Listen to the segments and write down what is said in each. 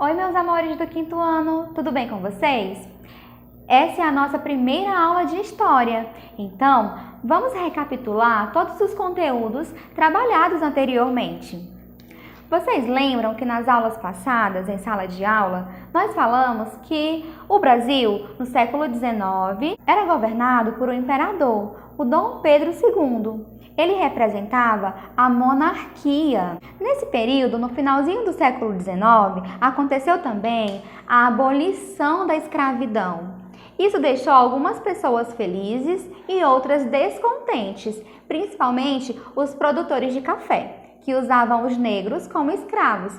Oi, meus amores do quinto ano, tudo bem com vocês? Essa é a nossa primeira aula de História, então vamos recapitular todos os conteúdos trabalhados anteriormente. Vocês lembram que nas aulas passadas, em sala de aula, nós falamos que o Brasil, no século XIX, era governado por um imperador, o Dom Pedro II. Ele representava a monarquia. Nesse período, no finalzinho do século XIX, aconteceu também a abolição da escravidão. Isso deixou algumas pessoas felizes e outras descontentes, principalmente os produtores de café, que usavam os negros como escravos.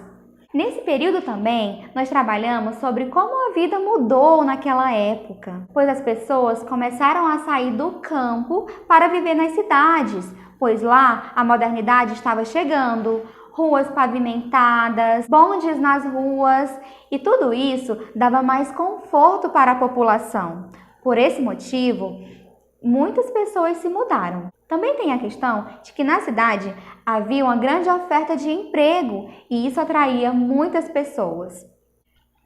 Nesse período também, nós trabalhamos sobre como a vida mudou naquela época, pois as pessoas começaram a sair do campo para viver nas cidades, pois lá a modernidade estava chegando, ruas pavimentadas, bondes nas ruas, e tudo isso dava mais conforto para a população. Por esse motivo, muitas pessoas se mudaram. Também tem a questão de que na cidade havia uma grande oferta de emprego e isso atraía muitas pessoas.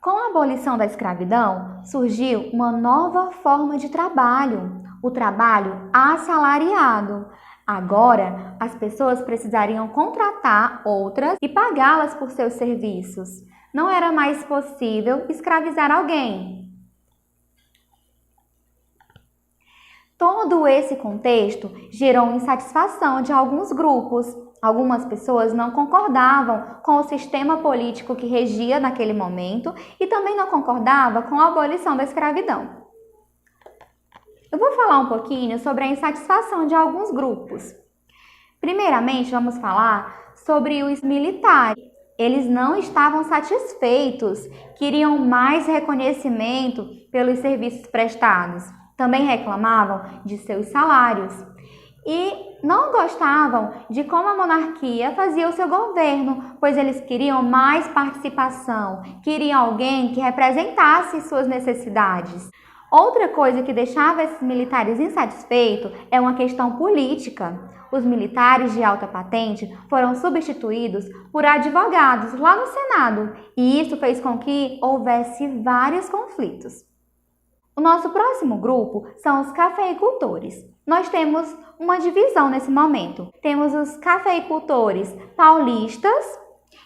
Com a abolição da escravidão, surgiu uma nova forma de trabalho, o trabalho assalariado. Agora, as pessoas precisariam contratar outras e pagá-las por seus serviços. Não era mais possível escravizar alguém. Todo esse contexto gerou insatisfação de alguns grupos. Algumas pessoas não concordavam com o sistema político que regia naquele momento e também não concordavam com a abolição da escravidão. Eu vou falar um pouquinho sobre a insatisfação de alguns grupos. Primeiramente, vamos falar sobre os militares. Eles não estavam satisfeitos, queriam mais reconhecimento pelos serviços prestados. Também reclamavam de seus salários e não gostavam de como a monarquia fazia o seu governo, pois eles queriam mais participação, queriam alguém que representasse suas necessidades. Outra coisa que deixava esses militares insatisfeitos é uma questão política. Os militares de alta patente foram substituídos por advogados lá no Senado, e isso fez com que houvesse vários conflitos. O nosso próximo grupo são os cafeicultores. Nós temos uma divisão nesse momento. Temos os cafeicultores paulistas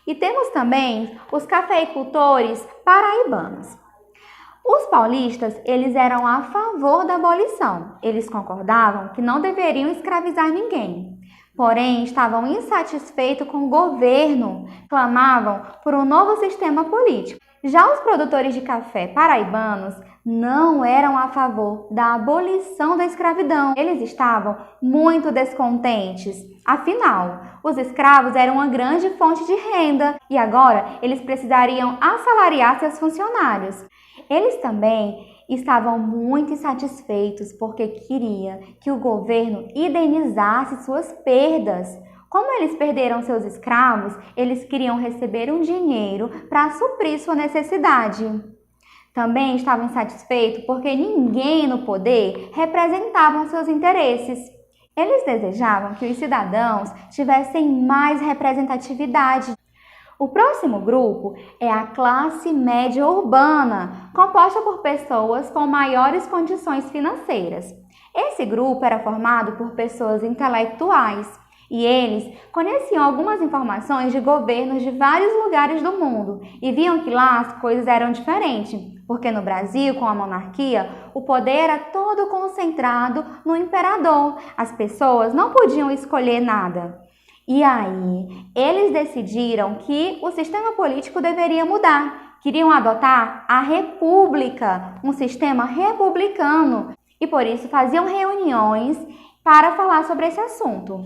e temos também os cafeicultores paraibanos. Os paulistas, eles eram a favor da abolição. Eles concordavam que não deveriam escravizar ninguém. Porém, estavam insatisfeitos com o governo, clamavam por um novo sistema político. Já os produtores de café paraibanos não eram a favor da abolição da escravidão. Eles estavam muito descontentes. Afinal, os escravos eram uma grande fonte de renda e agora eles precisariam assalariar seus funcionários. Eles também estavam muito insatisfeitos porque queria que o governo indenizasse suas perdas. Como eles perderam seus escravos, eles queriam receber um dinheiro para suprir sua necessidade. Também estavam insatisfeitos porque ninguém no poder representava seus interesses. Eles desejavam que os cidadãos tivessem mais representatividade. O próximo grupo é a classe média urbana, composta por pessoas com maiores condições financeiras. Esse grupo era formado por pessoas intelectuais e eles conheciam algumas informações de governos de vários lugares do mundo e viam que lá as coisas eram diferentes, porque no Brasil, com a monarquia, o poder era todo concentrado no imperador. As pessoas não podiam escolher nada. E aí, eles decidiram que o sistema político deveria mudar. Queriam adotar a república, um sistema republicano. E por isso faziam reuniões para falar sobre esse assunto.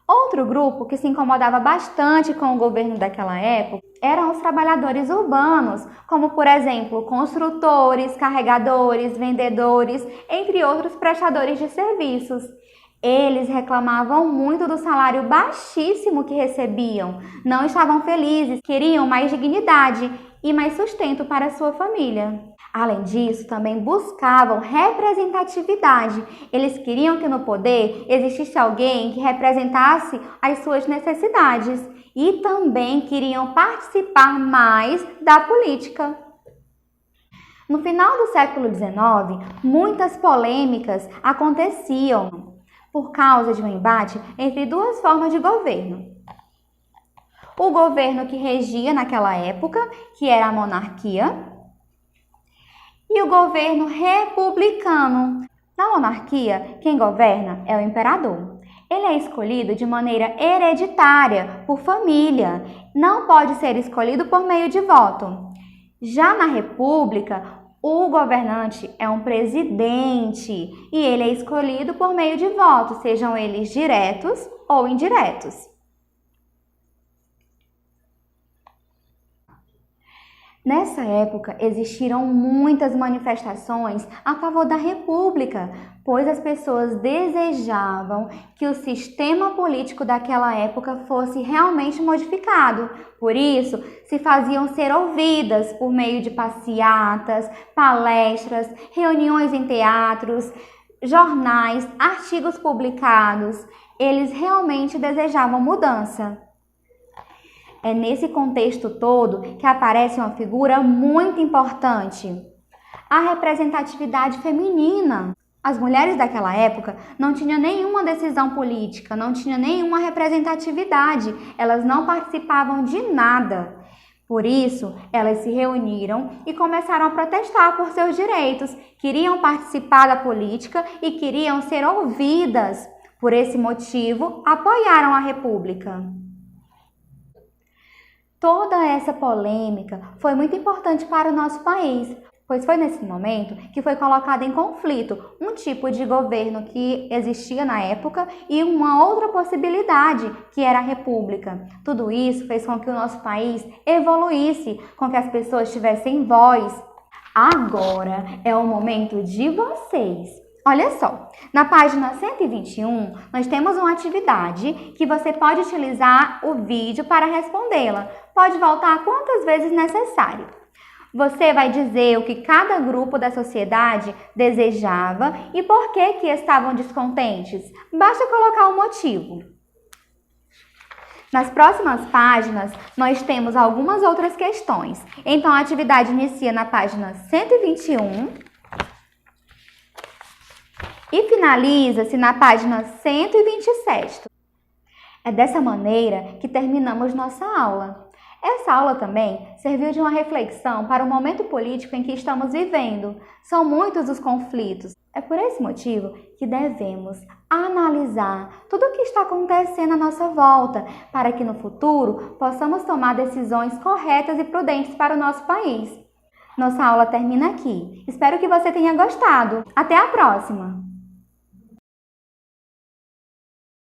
Outro grupo que se incomodava bastante com o governo daquela época eram os trabalhadores urbanos, como por exemplo, construtores, carregadores, vendedores, entre outros prestadores de serviços. Eles reclamavam muito do salário baixíssimo que recebiam, não estavam felizes, queriam mais dignidade e mais sustento para sua família. Além disso, também buscavam representatividade. Eles queriam que no poder existisse alguém que representasse as suas necessidades. e também queriam participar mais da política. No final do século XIX, muitas polêmicas aconteciam por causa de um embate entre duas formas de governo. O governo que regia naquela época, que era a monarquia, e o governo republicano. Na monarquia, quem governa é o imperador. Ele é escolhido de maneira hereditária, por família. Não pode ser escolhido por meio de voto. Já na república, o governante é um presidente e ele é escolhido por meio de voto, sejam eles diretos ou indiretos. Nessa época, existiram muitas manifestações a favor da República, pois as pessoas desejavam que o sistema político daquela época fosse realmente modificado. Por isso, se faziam ser ouvidas por meio de passeatas, palestras, reuniões em teatros, jornais, artigos publicados. Eles realmente desejavam mudança. É nesse contexto todo que aparece uma figura muito importante, a representatividade feminina. As mulheres daquela época não tinham nenhuma decisão política, não tinham nenhuma representatividade, elas não participavam de nada. Por isso, elas se reuniram e começaram a protestar por seus direitos, queriam participar da política e queriam ser ouvidas. Por esse motivo, apoiaram a República. Toda essa polêmica foi muito importante para o nosso país, pois foi nesse momento que foi colocado em conflito um tipo de governo que existia na época e uma outra possibilidade, que era a república. Tudo isso fez com que o nosso país evoluísse, com que as pessoas tivessem voz. Agora é o momento de vocês. Olha só, na página 121, nós temos uma atividade que você pode utilizar o vídeo para respondê-la. Pode voltar quantas vezes necessário. Você vai dizer o que cada grupo da sociedade desejava e por que estavam descontentes. Basta colocar o motivo. Nas próximas páginas, nós temos algumas outras questões. Então, a atividade inicia na página 121 e finaliza-se na página 127. É dessa maneira que terminamos nossa aula. Essa aula também serviu de uma reflexão para o momento político em que estamos vivendo. São muitos os conflitos. É por esse motivo que devemos analisar tudo o que está acontecendo à nossa volta, para que no futuro possamos tomar decisões corretas e prudentes para o nosso país. Nossa aula termina aqui. Espero que você tenha gostado. Até a próxima!